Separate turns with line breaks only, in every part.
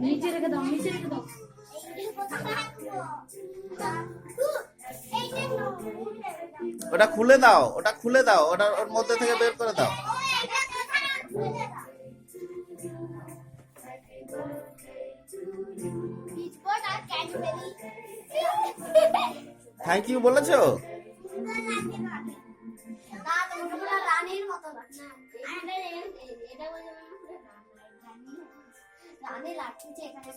নিচে রেখে দাও, নিচে রেখে দাও।
ওটা খুলে দাও, ওটা খুলে দাও, ওটা ওর মধ্যে থেকে বের করে দাও। থ্যাংক ইউ বলেছো?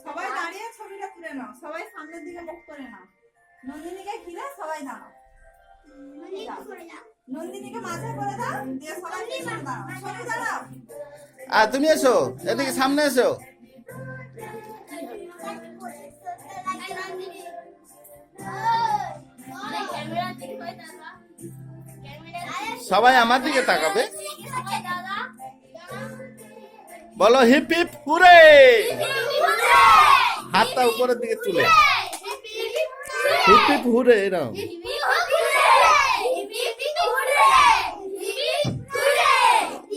সবাই দাঁড়িয়ে ছবিটা তুলে নাও, সবাই সামনের দিকে মুখ করে নাও। নন্দিনীকে ঘিরে সবাই দাঁড়াও, নন্দিনীকে মাঝে করে দাও, দিয়ে সবাই পিছনে দাঁড়াও, সবাই দাঁড়াও।
আর তুমি এসো এদিকে, সামনে এসো। সবাই আমার দিকে তাকাবে। বলো হিপ হিপ হুরে। হাতটা উপরের দিকে তুলে হিপ হিপ হুরে এরকম।